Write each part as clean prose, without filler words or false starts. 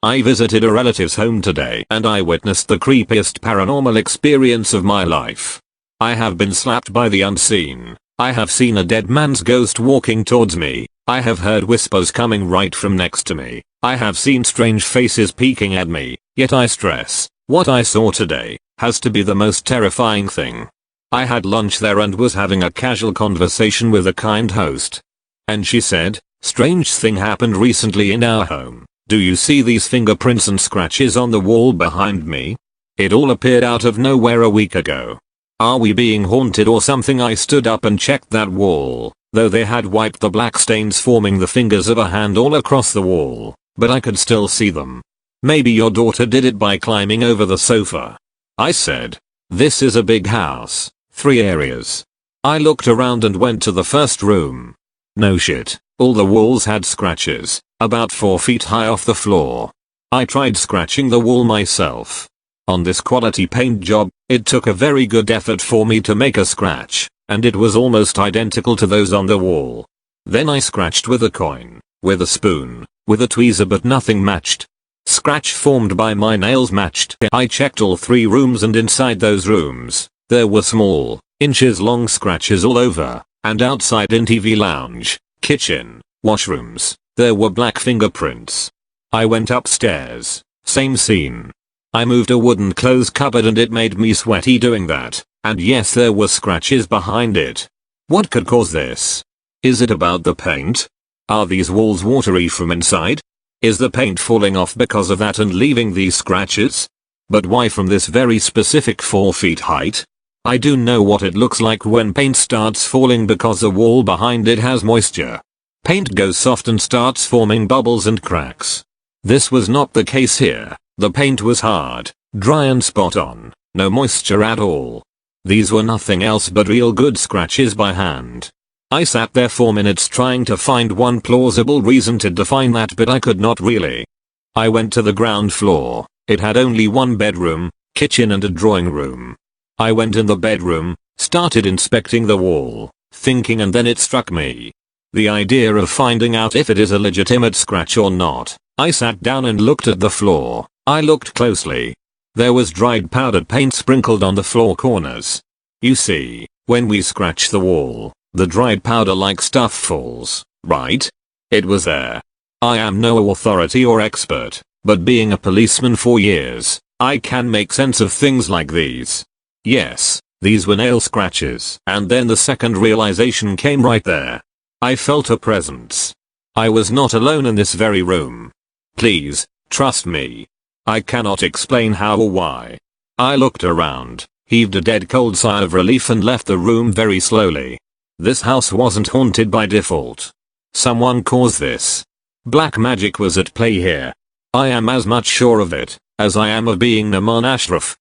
I visited a relative's home today and I witnessed the creepiest paranormal experience of my life. I have been slapped by the unseen. I have seen a dead man's ghost walking towards me. I have heard whispers coming right from next to me. I have seen strange faces peeking at me. Yet I stress, what I saw today has to be the most terrifying thing. I had lunch there and was having a casual conversation with a kind host. And she said, strange thing happened recently in our home. Do you see these fingerprints and scratches on the wall behind me? It all appeared out of nowhere a week ago. Are we being haunted or something? I stood up and checked that wall, though they had wiped the black stains forming the fingers of a hand all across the wall, but I could still see them. Maybe your daughter did it by climbing over the sofa. I said. This is a big house, 3 areas. I looked around and went to the first room. No shit, all the walls had scratches, about 4 feet high off the floor. I tried scratching the wall myself. On this quality paint job, it took a very good effort for me to make a scratch, and it was almost identical to those on the wall. Then I scratched with a coin, with a spoon, with a tweezer, but nothing matched. Scratch formed by my nails matched. I checked all 3 rooms and inside those rooms, there were small, inches long scratches all over, and outside in TV lounge, kitchen, washrooms, there were black fingerprints. I went upstairs, same scene. I moved a wooden clothes cupboard and it made me sweaty doing that, and yes, there were scratches behind it. What could cause this? Is it about the paint? Are these walls watery from inside? Is the paint falling off because of that and leaving these scratches? But why from this very specific 4 feet height? I do know what it looks like when paint starts falling because the wall behind it has moisture. Paint goes soft and starts forming bubbles and cracks. This was not the case here. The paint was hard, dry and spot on, no moisture at all. These were nothing else but real good scratches by hand. I sat there for minutes trying to find one plausible reason to define that, but I could not really. I went to the ground floor. It had only 1 bedroom, kitchen and a drawing room. I went in the bedroom, started inspecting the wall, thinking, and then it struck me. The idea of finding out if it is a legitimate scratch or not. I sat down and looked at the floor. I looked closely. There was dried powdered paint sprinkled on the floor corners. You see, when we scratch the wall, the dried powder like stuff falls, right? It was there. I am no authority or expert, but being a policeman for years, I can make sense of things like these. Yes, these were nail scratches. And then the second realization came right there. I felt a presence. I was not alone in this very room. Please, trust me. I cannot explain how or why. I looked around, heaved a dead cold sigh of relief and left the room very slowly. This house wasn't haunted by default. Someone caused this. Black magic was at play here. I am as much sure of it as I am of being Naman Ashraf.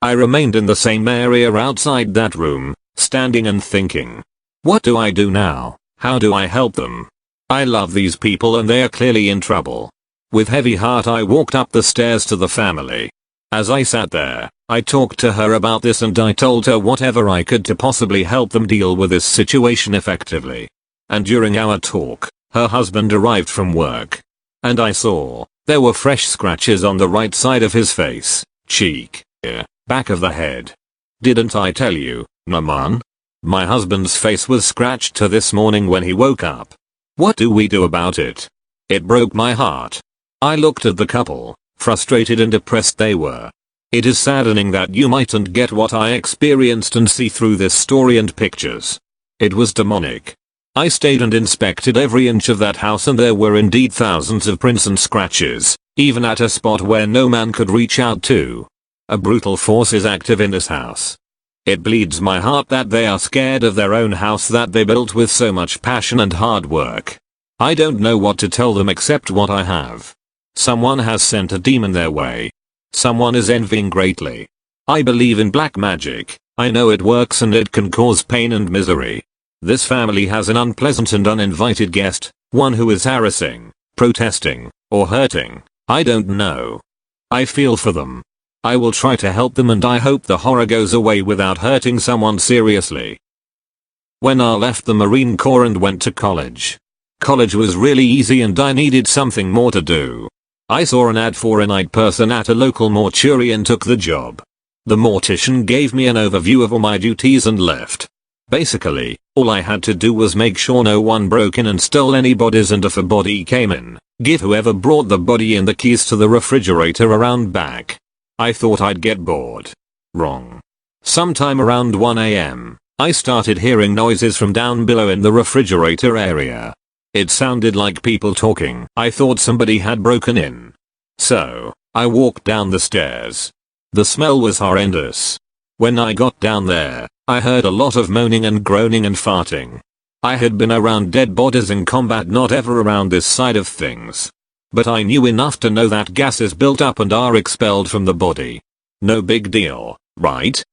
I remained in the same area outside that room, standing and thinking. What do I do now? How do I help them? I love these people and they are clearly in trouble. With heavy heart I walked up the stairs to the family. As I sat there, I talked to her about this and I told her whatever I could to possibly help them deal with this situation effectively. And during our talk, her husband arrived from work. And I saw, there were fresh scratches on the right side of his face, cheek, ear, back of the head. Didn't I tell you, Naman? My husband's face was scratched to this morning when he woke up. What do we do about it? It broke my heart. I looked at the couple, frustrated and depressed they were. It is saddening that you mightn't get what I experienced and see through this story and pictures. It was demonic. I stayed and inspected every inch of that house and there were indeed thousands of prints and scratches, even at a spot where no man could reach out to. A brutal force is active in this house. It bleeds my heart that they are scared of their own house that they built with so much passion and hard work. I don't know what to tell them except what I have. Someone has sent a demon their way. Someone is envying greatly. I believe in black magic. I know it works and it can cause pain and misery. This family has an unpleasant and uninvited guest, one who is harassing, protesting, or hurting. I don't know. I feel for them. I will try to help them and I hope the horror goes away without hurting someone seriously. When I left the Marine Corps and went to college. College was really easy and I needed something more to do. I saw an ad for a night person at a local mortuary and took the job. The mortician gave me an overview of all my duties and left. Basically, all I had to do was make sure no one broke in and stole any bodies, and if a body came in, give whoever brought the body in the keys to the refrigerator around back. I thought I'd get bored. Wrong. Sometime around 1 AM, I started hearing noises from down below in the refrigerator area. It sounded like people talking. I thought somebody had broken in. So, I walked down the stairs. The smell was horrendous. When I got down there, I heard a lot of moaning and groaning and farting. I had been around dead bodies in combat, not ever around this side of things. But I knew enough to know that gases built up and are expelled from the body. No big deal, right?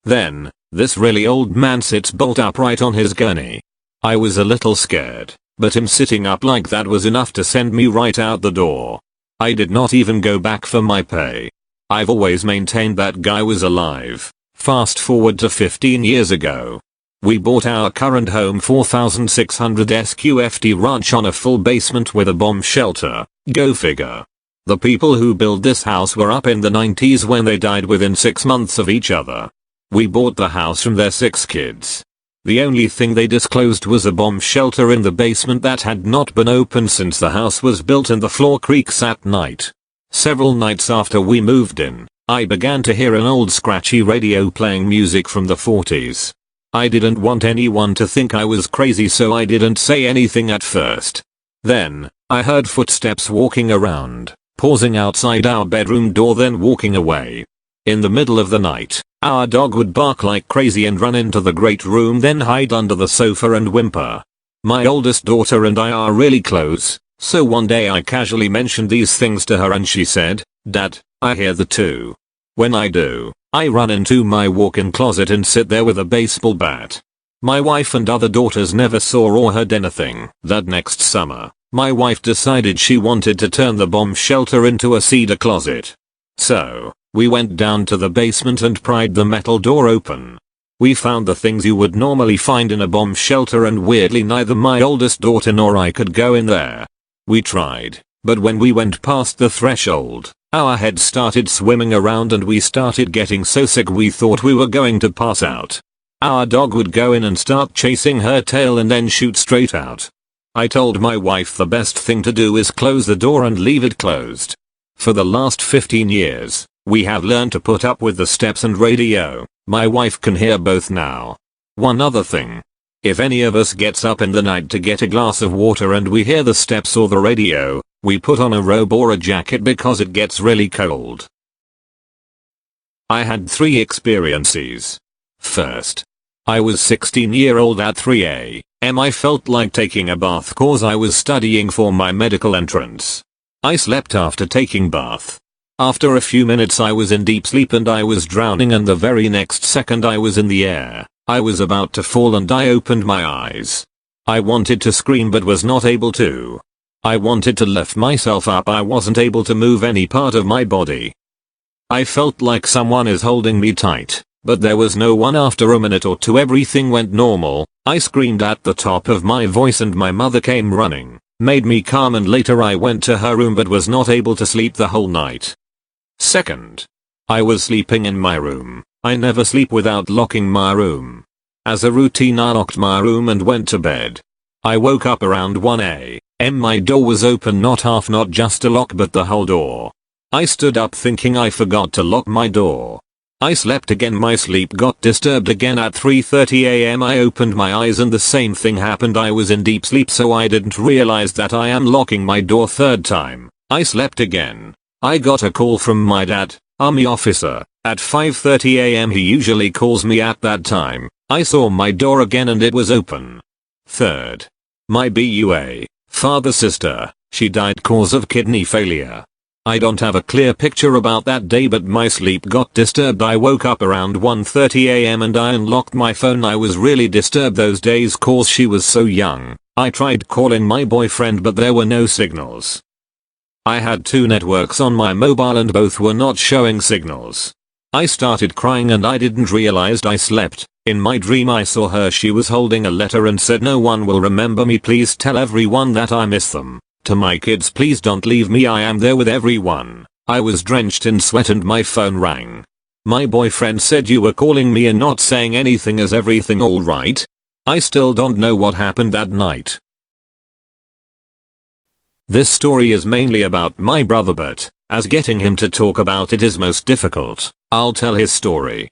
Then, this really old man sits bolt upright on his gurney. I was a little scared, but him sitting up like that was enough to send me right out the door. I did not even go back for my pay. I've always maintained that guy was alive. Fast forward to 15 years ago. We bought our current home 4600 SQFT ranch on a full basement with a bomb shelter. Go figure. The people who built this house were up in the 90s when they died within 6 months of each other. We bought the house from their 6 kids. The only thing they disclosed was a bomb shelter in the basement that had not been opened since the house was built, and the floor creaks at night. Several nights after we moved in, I began to hear an old scratchy radio playing music from the 40s. I didn't want anyone to think I was crazy, so I didn't say anything at first. Then, I heard footsteps walking around, pausing outside our bedroom door, then walking away. In the middle of the night, our dog would bark like crazy and run into the great room, then hide under the sofa and whimper. My oldest daughter and I are really close, so one day I casually mentioned these things to her and she said, "Dad, I hear the two." When I do, I run into my walk-in closet and sit there with a baseball bat. My wife and other daughters never saw or heard anything. That next summer, my wife decided she wanted to turn the bomb shelter into a cedar closet. So, we went down to the basement and pried the metal door open. We found the things you would normally find in a bomb shelter, and weirdly neither my oldest daughter nor I could go in there. We tried, but when we went past the threshold, our heads started swimming around and we started getting so sick we thought we were going to pass out. Our dog would go in and start chasing her tail and then shoot straight out. I told my wife the best thing to do is close the door and leave it closed. For the last 15 years, we have learned to put up with the steps and radio. My wife can hear both now. One other thing. If any of us gets up in the night to get a glass of water and we hear the steps or the radio, we put on a robe or a jacket because it gets really cold. I had 3 experiences. First, I was 16-year-old at 3 a.m. I felt like taking a bath cause I was studying for my medical entrance. I slept after taking bath. After a few minutes I was in deep sleep and I was drowning, and the very next second I was in the air. I was about to fall and I opened my eyes. I wanted to scream but was not able to. I wanted to lift myself up, I wasn't able to move any part of my body. I felt like someone is holding me tight, but there was no one. After a minute or two everything went normal. I screamed at the top of my voice and my mother came running, made me calm, and later I went to her room but was not able to sleep the whole night. Second, I was sleeping in my room. I never sleep without locking my room. As a routine I locked my room and went to bed. I woke up around 1 a.m. My door was open, not half, not just a lock but the whole door. I stood up thinking I forgot to lock my door. I slept again. My sleep got disturbed again at 3:30 a.m. I opened my eyes and the same thing happened. I was in deep sleep so I didn't realize that I am locking my door. Third time, I slept again. I got a call from my dad, army officer, at 5:30 a.m. He usually calls me at that time. I saw my door again and it was open. Third, my BUA, father sister, she died cause of kidney failure. I don't have a clear picture about that day but my sleep got disturbed. I woke up around 1:30 a.m. and I unlocked my phone. I was really disturbed those days cause she was so young. I tried calling my boyfriend but there were no signals. I had 2 networks on my mobile and both were not showing signals. I started crying and I didn't realize I slept. In my dream I saw her. She was holding a letter and said, "No one will remember me. Please tell everyone that I miss them." To my kids, please don't leave me, I am there with everyone. I was drenched in sweat and my phone rang. My boyfriend said you were calling me and not saying anything. Is everything alright? I still don't know what happened that night. This story is mainly about my brother, but as getting him to talk about it is most difficult, I'll tell his story.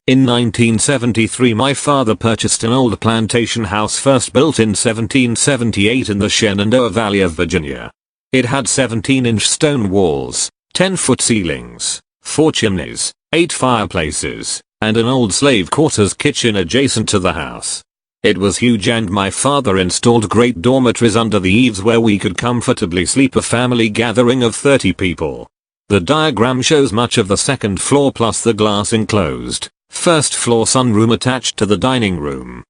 In 1973 my father purchased an old plantation house first built in 1778 in the Shenandoah Valley of Virginia. It had 17-inch stone walls, 10-foot ceilings, 4 chimneys, 8 fireplaces, and an old slave quarters kitchen adjacent to the house. It was huge and my father installed great dormitories under the eaves where we could comfortably sleep, a family gathering of 30 people. The diagram shows much of the second floor plus the glass enclosed first floor sunroom attached to the dining room.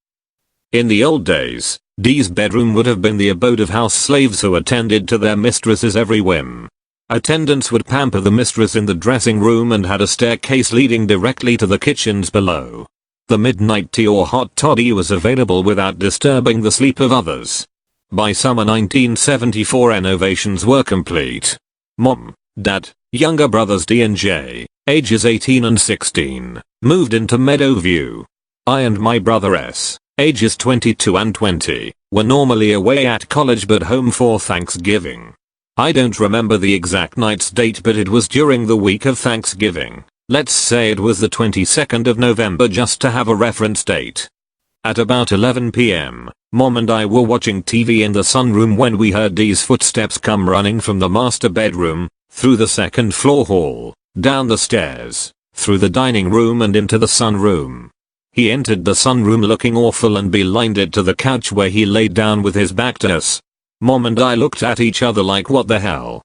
In the old days, Dee's bedroom would have been the abode of house slaves who attended to their mistresses' every whim. Attendants would pamper the mistress in the dressing room and had a staircase leading directly to the kitchens below. The midnight tea or hot toddy was available without disturbing the sleep of others. By summer 1974 renovations were complete. Mom, Dad, younger brothers D and J, ages 18 and 16, moved into Meadowview. I and my brother S, ages 22 and 20, were normally away at college but home for Thanksgiving. I don't remember the exact night's date, but it was during the week of Thanksgiving. Let's say it was the 22nd of November just to have a reference date. At about 11 p.m., Mom and I were watching TV in the sunroom when we heard Dee's footsteps come running from the master bedroom, through the second floor hall, down the stairs, through the dining room and into the sunroom. He entered the sunroom looking awful and beelined it to the couch where he laid down with his back to us. Mom and I looked at each other like what the hell.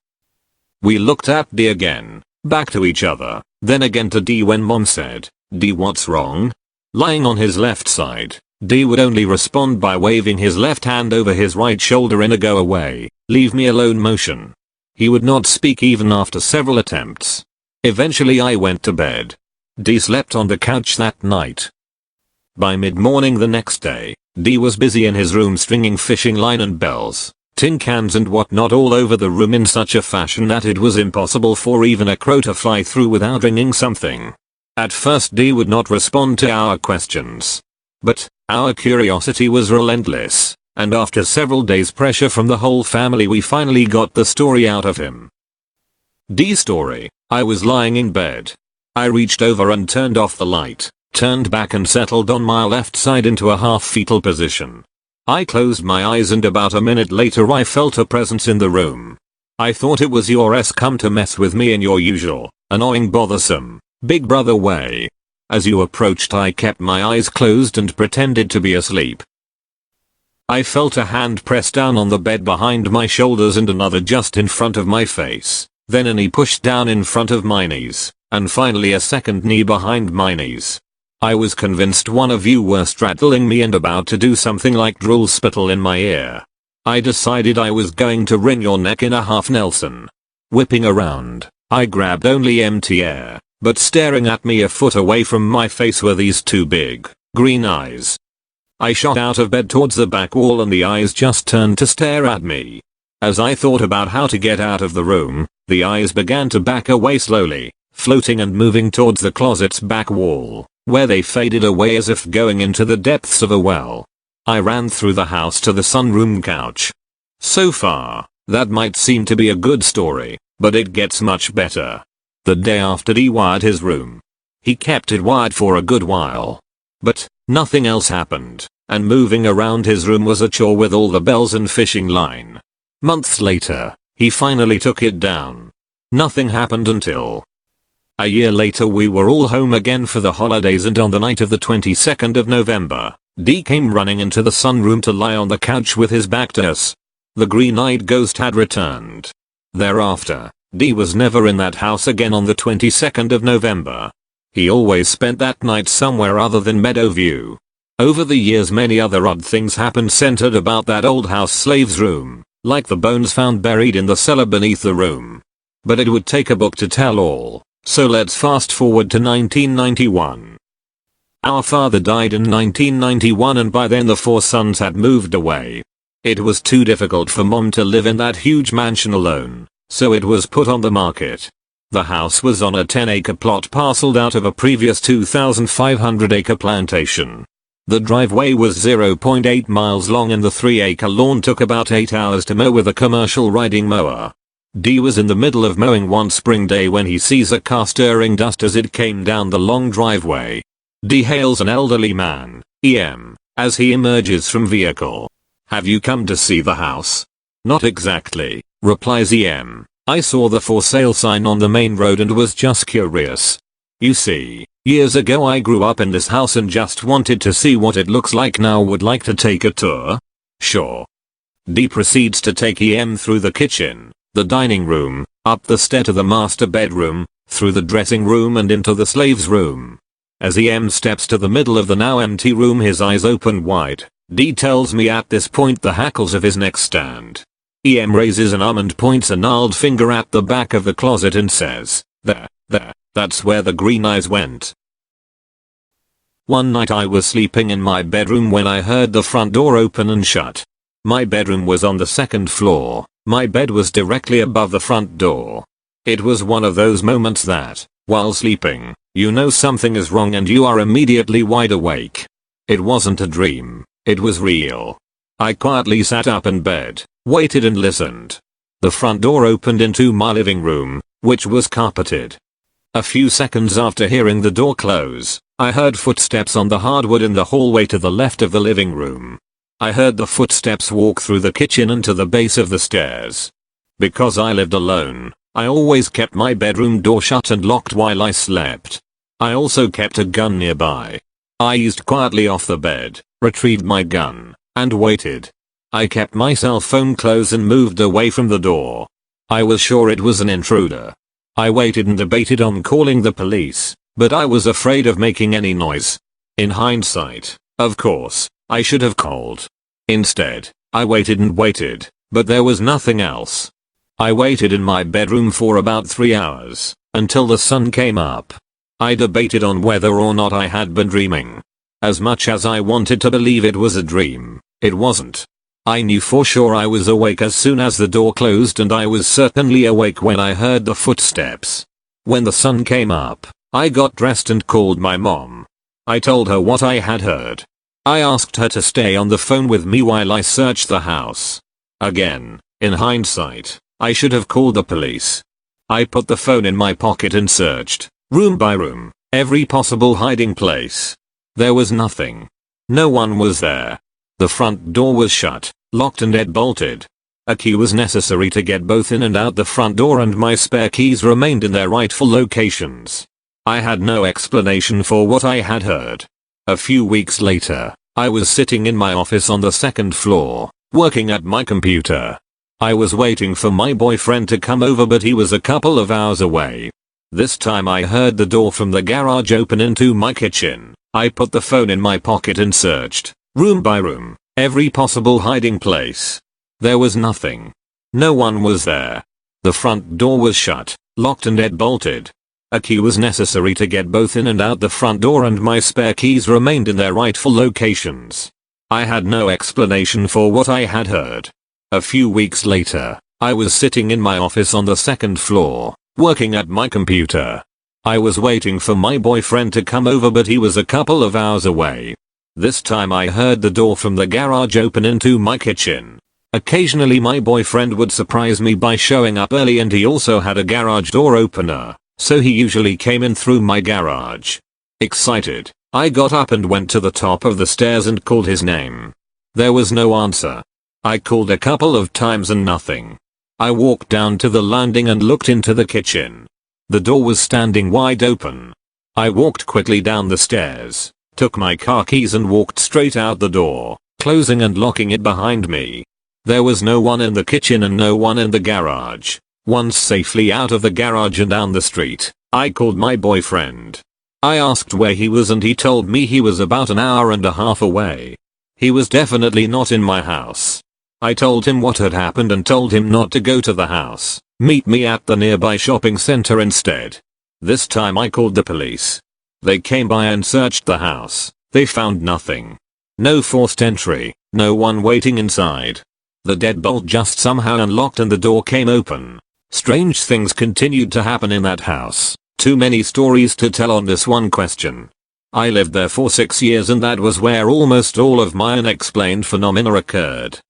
We looked at Dee again, back to each other, then again to Dee when Mom said, "Dee, what's wrong?" Lying on his left side, Dee would only respond by waving his left hand over his right shoulder in a go away, leave me alone motion. He would not speak even after several attempts. Eventually I went to bed. Dee slept on the couch that night. By mid-morning the next day, Dee was busy in his room stringing fishing line and bells, tin cans and whatnot all over the room in such a fashion that it was impossible for even a crow to fly through without ringing something. At first Dee would not respond to our questions. But our curiosity was relentless, and after several days' pressure from the whole family we finally got the story out of him. Dee's story: I was lying in bed. I reached over and turned off the light, turned back and settled on my left side into a half-fetal position. I closed my eyes and about a minute later I felt a presence in the room. I thought it was your ass come to mess with me in your usual, annoying, bothersome, big brother way. As you approached I kept my eyes closed and pretended to be asleep. I felt a hand press down on the bed behind my shoulders and another just in front of my face, then a knee pushed down in front of my knees, and finally a second knee behind my knees. I was convinced one of you were straddling me and about to do something like drool spittle in my ear. I decided I was going to wring your neck in a half Nelson. Whipping around, I grabbed only empty air, but staring at me a foot away from my face were these two big, green eyes. I shot out of bed towards the back wall and the eyes just turned to stare at me. As I thought about how to get out of the room, the eyes began to back away slowly, floating and moving towards the closet's back wall, where they faded away as if going into the depths of a well. I ran through the house to the sunroom couch. So far, that might seem to be a good story, but it gets much better. The day after Dee wired his room. He kept it wired for a good while. But nothing else happened, and moving around his room was a chore with all the bells and fishing line. Months later, he finally took it down. Nothing happened until a year later we were all home again for the holidays, and on the night of the 22nd of November, Dee came running into the sunroom to lie on the couch with his back to us. The green-eyed ghost had returned. Thereafter, Dee was never in that house again on the 22nd of November. He always spent that night somewhere other than Meadowview. Over the years many other odd things happened centered about that old house slave's room, like the bones found buried in the cellar beneath the room. But it would take a book to tell all. So let's fast forward to 1991. Our father died in 1991 and by then the 4 sons had moved away. It was too difficult for mom to live in that huge mansion alone, so it was put on the market. The house was on a 10-acre plot parceled out of a previous 2,500-acre plantation. The driveway was 0.8 miles long and the 3-acre lawn took about 8 hours to mow with a commercial riding mower. D was in the middle of mowing one spring day when he sees a car stirring dust as it came down the long driveway. D hails an elderly man, EM, as he emerges from vehicle. "Have you come to see the house?" "Not exactly," replies EM. "I saw the for sale sign on the main road and was just curious. You see, years ago I grew up in this house and just wanted to see what it looks like now. Would like to take a tour?" "Sure." D proceeds to take EM through the kitchen, the dining room, up the stair to the master bedroom, through the dressing room and into the slave's room. As EM steps to the middle of the now empty room, his eyes open wide. D tells me at this point the hackles of his neck stand. EM raises an arm and points a gnarled finger at the back of the closet and says, there, that's where the green eyes went." One night I was sleeping in my bedroom when I heard the front door open and shut. My bedroom was on the second floor. My bed was directly above the front door. It was one of those moments that, while sleeping, you know something is wrong and you are immediately wide awake. It wasn't a dream, it was real. I quietly sat up in bed, waited and listened. The front door opened into my living room, which was carpeted. A few seconds after hearing the door close, I heard footsteps on the hardwood in the hallway to the left of the living room. I heard the footsteps walk through the kitchen and to the base of the stairs. Because I lived alone, I always kept my bedroom door shut and locked while I slept. I also kept a gun nearby. I eased quietly off the bed, retrieved my gun, and waited. I kept my cell phone close and moved away from the door. I was sure it was an intruder. I waited and debated on calling the police, but I was afraid of making any noise. In hindsight, of course, I should have called. Instead, I waited and waited, but there was nothing else. I waited in my bedroom for about 3 hours, until the sun came up. I debated on whether or not I had been dreaming. As much as I wanted to believe it was a dream, it wasn't. I knew for sure I was awake as soon as the door closed, and I was certainly awake when I heard the footsteps. When the sun came up, I got dressed and called my mom. I told her what I had heard. I asked her to stay on the phone with me while I searched the house. Again, in hindsight, I should have called the police. I put the phone in my pocket and searched, room by room, every possible hiding place. There was nothing. No one was there. The front door was shut, locked and deadbolted. A key was necessary to get both in and out the front door, and my spare keys remained in their rightful locations. I had no explanation for what I had heard. A few weeks later, I was sitting in my office on the second floor, working at my computer. I was waiting for my boyfriend to come over, but he was a couple of hours away. This time I heard the door from the garage open into my kitchen. I put the phone in my pocket and searched, room by room, every possible hiding place. There was nothing. No one was there. The front door was shut, locked and deadbolted. A key was necessary to get both in and out the front door, and my spare keys remained in their rightful locations. I had no explanation for what I had heard. A few weeks later, I was sitting in my office on the second floor, working at my computer. I was waiting for my boyfriend to come over, but he was a couple of hours away. This time I heard the door from the garage open into my kitchen. Occasionally my boyfriend would surprise me by showing up early, and he also had a garage door opener, so he usually came in through my garage. Excited, I got up and went to the top of the stairs and called his name. There was no answer. I called a couple of times and nothing. I walked down to the landing and looked into the kitchen. The door was standing wide open. I walked quickly down the stairs, took my car keys and walked straight out the door, closing and locking it behind me. There was no one in the kitchen and no one in the garage. Once safely out of the garage and down the street, I called my boyfriend. I asked where he was and he told me he was about an hour and a half away. He was definitely not in my house. I told him what had happened and told him not to go to the house. Meet me at the nearby shopping center instead. This time I called the police. They came by and searched the house. They found nothing. No forced entry, no one waiting inside. The deadbolt just somehow unlocked and the door came open. Strange things continued to happen in that house. Too many stories to tell on this one question. I lived there for 6 years and that was where almost all of my unexplained phenomena occurred.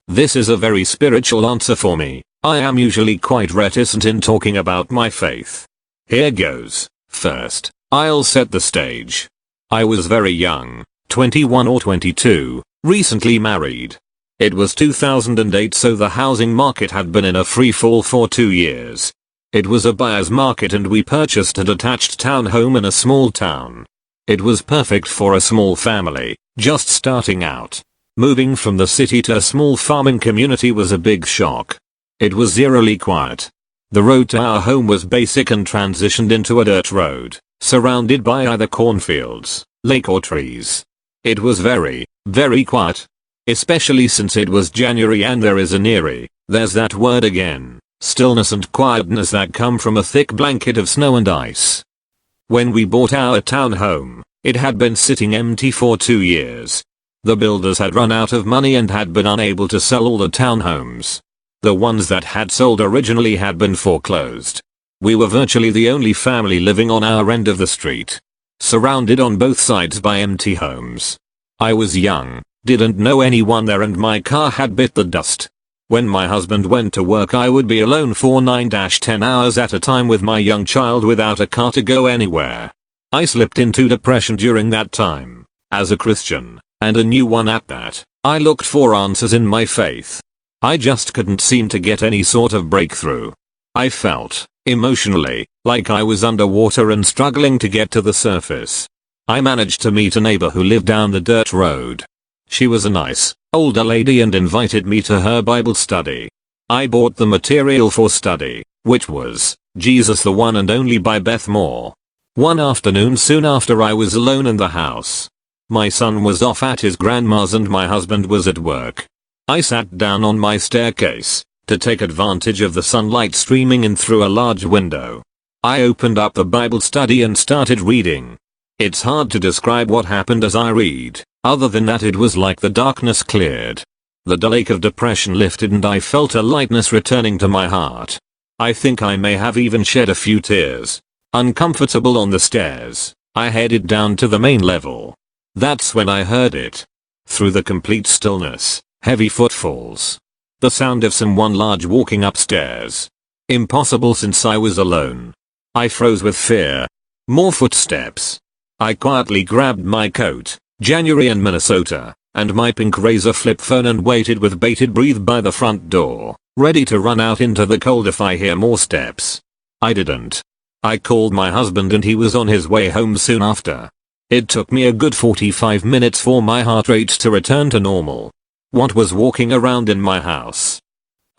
This is a very spiritual answer for me. I am usually quite reticent in talking about my faith. Here goes. First, I'll set the stage. I was very young, 21 or 22, recently married. It was 2008, so the housing market had been in a free fall for 2 years. It was a buyer's market and we purchased a detached townhome in a small town. It was perfect for a small family, just starting out. Moving from the city to a small farming community was a big shock. It was eerily quiet. The road to our home was basic and transitioned into a dirt road, surrounded by either cornfields, lake or trees. It was very, very quiet. Especially since it was January and there is an eerie, there's that word again, stillness and quietness that come from a thick blanket of snow and ice. When we bought our townhome, it had been sitting empty for 2 years. The builders had run out of money and had been unable to sell all the townhomes. The ones that had sold originally had been foreclosed. We were virtually the only family living on our end of the street, surrounded on both sides by empty homes. I was young, didn't know anyone there and my car had bit the dust. When my husband went to work I would be alone for 9-10 hours at a time with my young child without a car to go anywhere. I slipped into depression during that time. As a Christian, and a new one at that, I looked for answers in my faith. I just couldn't seem to get any sort of breakthrough. I felt, emotionally, like I was underwater and struggling to get to the surface. I managed to meet a neighbor who lived down the dirt road. She was a nice, older lady and invited me to her Bible study. I bought the material for study, which was Jesus the One and Only by Beth Moore. One afternoon soon after I was alone in the house. My son was off at his grandma's and my husband was at work. I sat down on my staircase to take advantage of the sunlight streaming in through a large window. I opened up the Bible study and started reading. It's hard to describe what happened as I read, other than that it was like the darkness cleared. The lake of depression lifted and I felt a lightness returning to my heart. I think I may have even shed a few tears. Uncomfortable on the stairs, I headed down to the main level. That's when I heard it. Through the complete stillness, heavy footfalls. The sound of someone large walking upstairs. Impossible since I was alone. I froze with fear. More footsteps. I quietly grabbed my coat, January in Minnesota, and my pink Razor flip phone and waited with bated breath by the front door, ready to run out into the cold if I hear more steps. I didn't. I called my husband and he was on his way home soon after. It took me a good 45 minutes for my heart rate to return to normal. What was walking around in my house?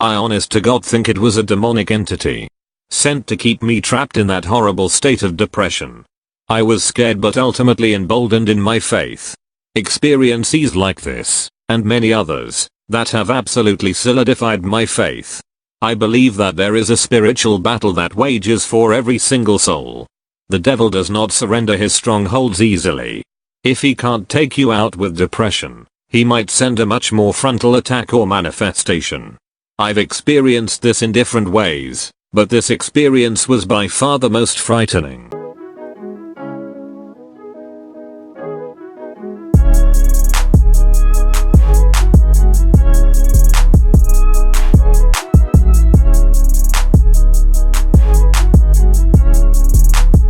I honest to God think it was a demonic entity. Sent to keep me trapped in that horrible state of depression. I was scared but ultimately emboldened in my faith. Experiences like this, and many others, that have absolutely solidified my faith. I believe that there is a spiritual battle that wages for every single soul. The devil does not surrender his strongholds easily. If he can't take you out with depression, he might send a much more frontal attack or manifestation. I've experienced this in different ways, but this experience was by far the most frightening.